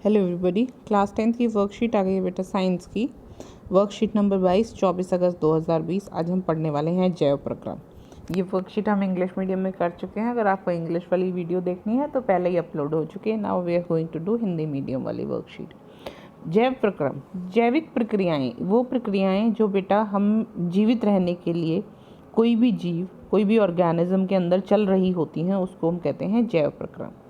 Hello everybody, class 10th की worksheet आ गई है बेटा साइंस की। वर्कशीट नंबर 22 24 अगस्त 2020। आज हम पढ़ने वाले हैं जैव प्रक्रम। ये वर्कशीट हम इंग्लिश मीडियम में कर चुके हैं। अगर आपको इंग्लिश वाली वीडियो देखनी है तो पहले ही अपलोड हो चुकी है। Now we are going to do Hindi medium वाली वर्कशीट। जैव प्रक्रम, जैविक प्रक्रियाएँ वो प्रक्रियाएँ जो बेटा हम जीवित रहने के लिए कोई भी जीव, कोई भी ऑर्गेनिज्म के अंदर चल रही होती हैं, उसको हम कहते हैं जैव प्रक्रम।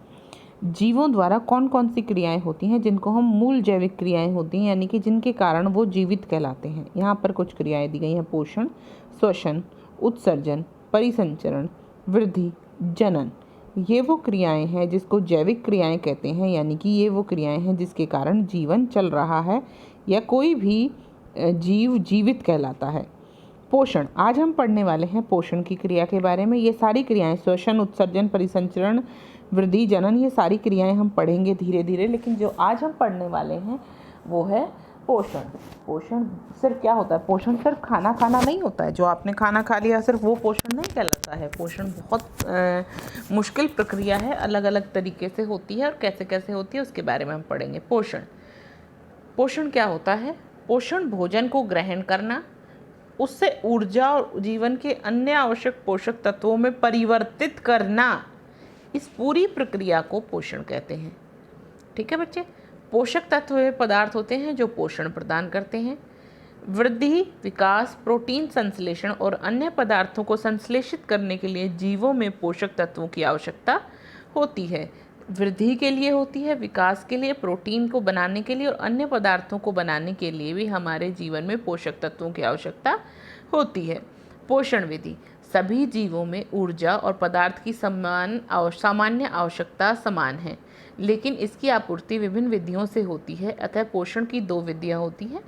जीवों द्वारा कौन कौन सी क्रियाएं होती हैं जिनको हम मूल जैविक क्रियाएं होती हैं, यानी कि जिनके कारण वो जीवित कहलाते हैं। यहाँ पर कुछ क्रियाएं दी गई हैं: पोषण, श्वसन, उत्सर्जन, परिसंचरण, वृद्धि, जनन। ये वो क्रियाएं हैं जिसको जैविक क्रियाएं कहते हैं, यानी कि ये वो क्रियाएं हैं जिसके कारण जीवन चल रहा है या कोई भी जीव जीवित कहलाता है। पोषण, आज हम पढ़ने वाले हैं पोषण की क्रिया के बारे में। ये सारी क्रियाएं श्वसन, उत्सर्जन, परिसंचरण, वृद्धि, जनन, ये सारी क्रियाएं हम पढ़ेंगे धीरे धीरे, लेकिन जो आज हम पढ़ने वाले हैं वो है पोषण। पोषण सिर्फ क्या होता है? पोषण सिर्फ खाना खाना नहीं होता है। जो आपने खाना खा लिया सिर्फ वो पोषण नहीं कहलाता है। पोषण बहुत मुश्किल प्रक्रिया है, अलग अलग तरीके से होती है और कैसे कैसे होती है उसके बारे में हम पढ़ेंगे। पोषण क्या होता है? पोषण भोजन को ग्रहण करना, उससे ऊर्जा और जीवन के अन्य आवश्यक पोषक तत्वों में परिवर्तित करना, इस पूरी प्रक्रिया को पोषण कहते हैं। ठीक है बच्चे। पोषक तत्व वे पदार्थ होते हैं जो पोषण प्रदान करते हैं। वृद्धि, विकास, प्रोटीन संश्लेषण और अन्य पदार्थों को संश्लेषित करने के लिए जीवों में पोषक तत्वों की आवश्यकता होती है। वृद्धि के लिए होती है, विकास के लिए, प्रोटीन को बनाने के लिए और अन्य पदार्थों को बनाने के लिए भी हमारे जीवन में पोषक तत्वों की आवश्यकता होती है। पोषण विधि, सभी जीवों में ऊर्जा और पदार्थ की सामान्य आवश्यकता समान है, लेकिन इसकी आपूर्ति विभिन्न विधियों से होती है। अतः पोषण की दो विधियां होती हैं।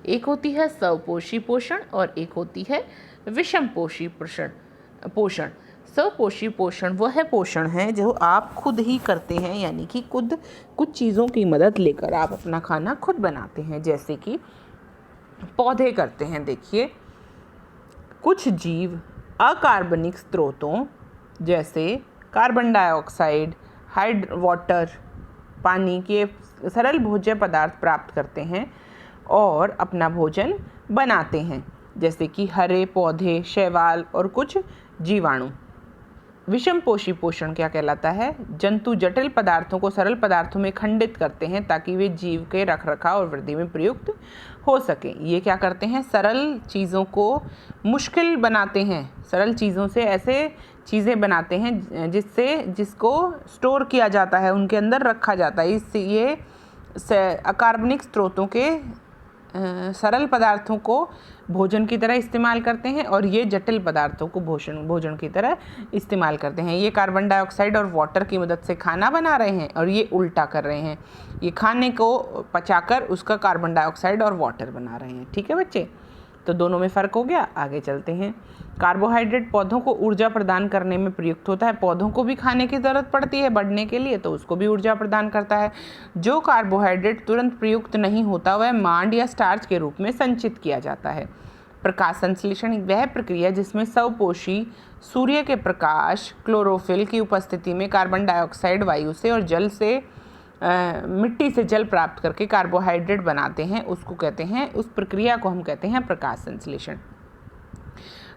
एक होती है स्वपोषी पोषण और एक होती है विषमपोषी पोषण। स्वपोषी पोषण वह पोषण है जो आप खुद ही करते हैं, यानी कि खुद कुछ चीज़ों की मदद लेकर आप अपना खाना खुद बनाते हैं, जैसे कि पौधे करते हैं। देखिए, कुछ जीव अकार्बनिक स्रोतों जैसे कार्बन डाइऑक्साइड, वाटर, पानी के सरल भोज्य पदार्थ प्राप्त करते हैं और अपना भोजन बनाते हैं, जैसे कि हरे पौधे, शैवाल और कुछ जीवाणु। विषमपोषी पोषण क्या कहलाता है? जंतु जटिल पदार्थों को सरल पदार्थों में खंडित करते हैं ताकि वे जीव के रखरखाव और वृद्धि में प्रयुक्त हो सके। ये क्या करते हैं? सरल चीज़ों को मुश्किल बनाते हैं। सरल चीज़ों से ऐसे चीज़ें बनाते हैं जिसको स्टोर किया जाता है, उनके अंदर रखा जाता है। इससे ये अकार्बनिक स्रोतों के सरल पदार्थों को भोजन की तरह इस्तेमाल करते हैं और ये जटिल पदार्थों को भोजन की तरह इस्तेमाल करते हैं। ये कार्बन डाइऑक्साइड और वाटर की मदद से खाना बना रहे हैं और ये उल्टा कर रहे हैं। ये खाने को पचाकर उसका कार्बन डाइऑक्साइड और वाटर बना रहे हैं। ठीक है बच्चे, तो दोनों में फ़र्क हो गया। आगे चलते हैं। कार्बोहाइड्रेट पौधों को ऊर्जा प्रदान करने में प्रयुक्त होता है। पौधों को भी खाने की ज़रूरत पड़ती है बढ़ने के लिए, तो उसको भी ऊर्जा प्रदान करता है। जो कार्बोहाइड्रेट तुरंत प्रयुक्त नहीं होता वह मांड या स्टार्च के रूप में संचित किया जाता है। प्रकाश संश्लेषण वह प्रक्रिया जिसमें स्वपोषी सूर्य के प्रकाश, क्लोरोफिल की उपस्थिति में कार्बन डाइऑक्साइड वायु से और जल से मिट्टी से जल प्राप्त करके कार्बोहाइड्रेट बनाते हैं, उसको कहते हैं, उस प्रक्रिया को हम कहते हैं प्रकाश संश्लेषण।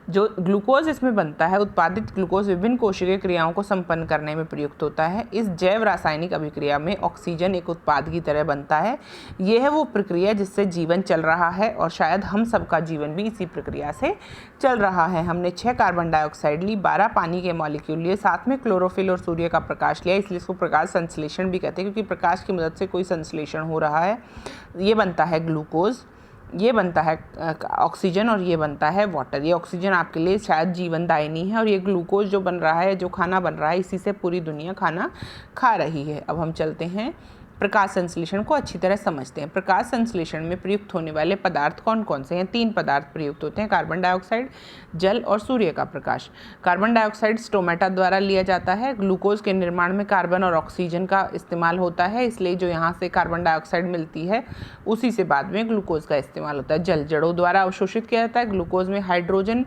जो ग्लूकोज इसमें बनता है, उत्पादित ग्लूकोज विभिन्न कोशिकीय क्रियाओं को संपन्न करने में प्रयुक्त होता है। इस जैव रासायनिक अभिक्रिया में ऑक्सीजन एक उत्पाद की तरह बनता है। यह है वो प्रक्रिया जिससे जीवन चल रहा है और शायद हम सबका जीवन भी इसी प्रक्रिया से चल रहा है। हमने 6 कार्बन डाइऑक्साइड ली, 12 पानी के मॉलिक्यूल लिए, साथ में क्लोरोफिल और सूर्य का प्रकाश लिया, इसलिए इसको प्रकाश संश्लेषण भी कहते हैं, क्योंकि प्रकाश की मदद से कोई संश्लेषण हो रहा है। ये बनता है ग्लूकोज, ये बनता है ऑक्सीजन और ये बनता है वाटर। ये ऑक्सीजन आपके लिए शायद जीवनदायिनी है और ये ग्लूकोज जो बन रहा है, जो खाना बन रहा है, इसी से पूरी दुनिया खाना खा रही है। अब हम चलते हैं प्रकाश संश्लेषण को अच्छी तरह समझते हैं। प्रकाश संश्लेषण में प्रयुक्त होने वाले पदार्थ कौन कौन से हैं? 3 पदार्थ प्रयुक्त होते हैं: कार्बन डाइऑक्साइड, जल और सूर्य का प्रकाश। कार्बन डाइऑक्साइड स्टोमेटा द्वारा लिया जाता है। ग्लूकोज के निर्माण में कार्बन और ऑक्सीजन का इस्तेमाल होता है, इसलिए जो यहाँ से कार्बन डाइऑक्साइड मिलती है उसी से बाद में ग्लूकोज का इस्तेमाल होता है। जल जड़ों द्वारा अवशोषित किया जाता है। ग्लूकोज में हाइड्रोजन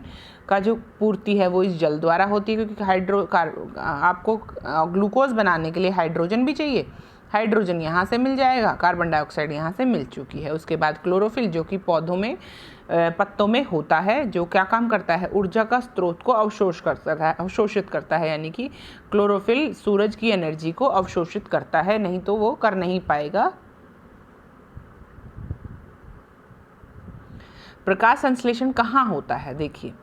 का जो पूर्ति है वो इस जल द्वारा होती है, क्योंकि आपको ग्लूकोज बनाने के लिए हाइड्रोजन भी चाहिए हाइड्रोजन यहाँ से मिल जाएगा, कार्बन डाइऑक्साइड यहाँ से मिल चुकी है। उसके बाद क्लोरोफिल जो कि पौधों में पत्तों में होता है, जो क्या काम करता है, ऊर्जा का स्रोत को अवशोषित करता है, यानी कि क्लोरोफिल सूरज की एनर्जी को अवशोषित करता है, नहीं तो वो कर नहीं पाएगा। प्रकाश संश्लेषण कहाँ होता है, देखिए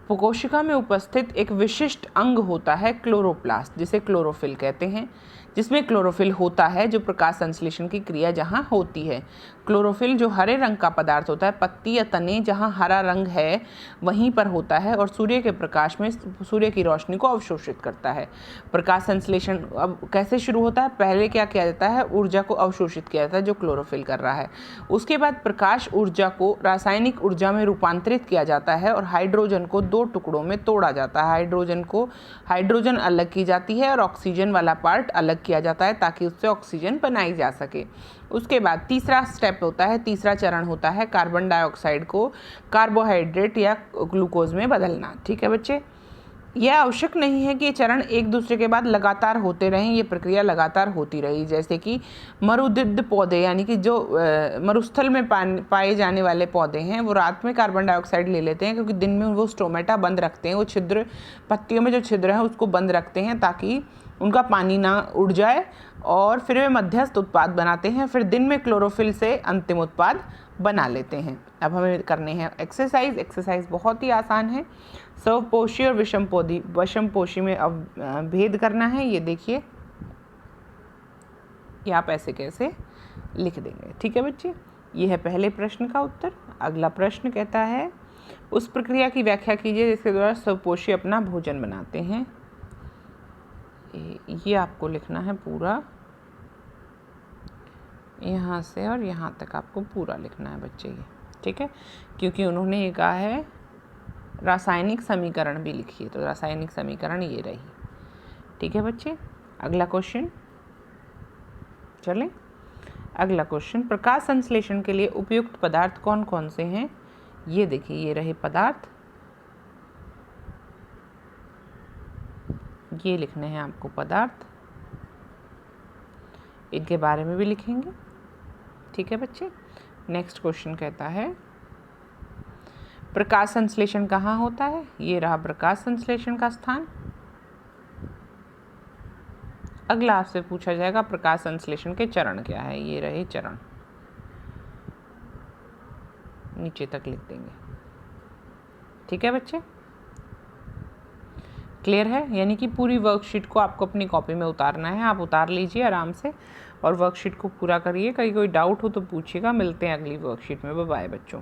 कोशिका में उपस्थित एक विशिष्ट अंग होता है क्लोरोप्लास्ट, जिसे क्लोरोफिल कहते हैं, जिसमें क्लोरोफिल होता है, जो प्रकाश संश्लेषण की क्रिया जहाँ होती है। क्लोरोफिल जो हरे रंग का पदार्थ होता है, पत्ती या तने जहाँ हरा रंग है वहीं पर होता है और सूर्य के प्रकाश में सूर्य की रोशनी को अवशोषित करता है। प्रकाश संश्लेषण अब कैसे शुरू होता है, पहले क्या किया जाता है, ऊर्जा को अवशोषित किया जाता है जो क्लोरोफिल कर रहा है। उसके बाद प्रकाश ऊर्जा को रासायनिक ऊर्जा में रूपांतरित किया जाता है और हाइड्रोजन को 2 टुकड़ों में तोड़ा जाता है। हाइड्रोजन अलग की जाती है और ऑक्सीजन वाला पार्ट अलग किया जाता है ताकि उससे ऑक्सीजन बनाई जा सके। उसके बाद तीसरा स्टेप होता है, तीसरा चरण होता है कार्बन डाइऑक्साइड को कार्बोहाइड्रेट या ग्लूकोज में बदलना। ठीक है बच्चे, यह आवश्यक नहीं है कि ये चरण एक दूसरे के बाद लगातार होते रहें, ये प्रक्रिया लगातार होती रही। जैसे कि मरुदिद्ध पौधे, यानी कि जो मरुस्थल में पाए जाने वाले पौधे हैं, वो रात में कार्बन डाइऑक्साइड ले लेते हैं क्योंकि दिन में वो स्टोमेटा बंद रखते हैं, वो छिद्र पत्तियों में जो छिद्र है उसको बंद रखते हैं ताकि उनका पानी ना उड़ जाए, और फिर वे मध्यस्थ उत्पाद बनाते हैं, फिर दिन में क्लोरोफिल से अंतिम उत्पाद बना लेते हैं। अब हमें करने हैं एक्सरसाइज बहुत ही आसान है। स्वपोषी और विषमपोषी में अब भेद करना है। ये देखिए, ये आप ऐसे कैसे लिख देंगे। ठीक है बच्चे, ये है पहले प्रश्न का उत्तर। अगला प्रश्न कहता है, उस प्रक्रिया की व्याख्या कीजिए जिसके द्वारा स्वपोषी अपना भोजन बनाते हैं। ये आपको लिखना है पूरा, यहाँ से और यहाँ तक आपको पूरा लिखना है बच्चे ये। ठीक है, क्योंकि उन्होंने ये कहा है रासायनिक समीकरण भी लिखिए, तो रासायनिक समीकरण ये रही। ठीक है बच्चे, अगला क्वेश्चन चलें। अगला क्वेश्चन, प्रकाश संश्लेषण के लिए उपयुक्त पदार्थ कौन कौन से हैं। ये देखिए, ये रहे पदार्थ, ये लिखने हैं आपको पदार्थ, इनके बारे में भी लिखेंगे। ठीक है बच्चे, नेक्स्ट क्वेश्चन कहता है, प्रकाश संश्लेषण कहाँ होता है। ये रहा प्रकाश संश्लेषण का स्थान। अगला आपसे पूछा जाएगा प्रकाश संश्लेषण के चरण क्या है। ये रहे चरण, नीचे तक लिख देंगे। ठीक है बच्चे, क्लियर है। यानी कि पूरी वर्कशीट को आपको अपनी कॉपी में उतारना है। आप उतार लीजिए आराम से और वर्कशीट को पूरा करिए। कहीं कोई डाउट हो तो पूछिएगा। मिलते हैं अगली वर्कशीट में। बाय बाय बच्चों।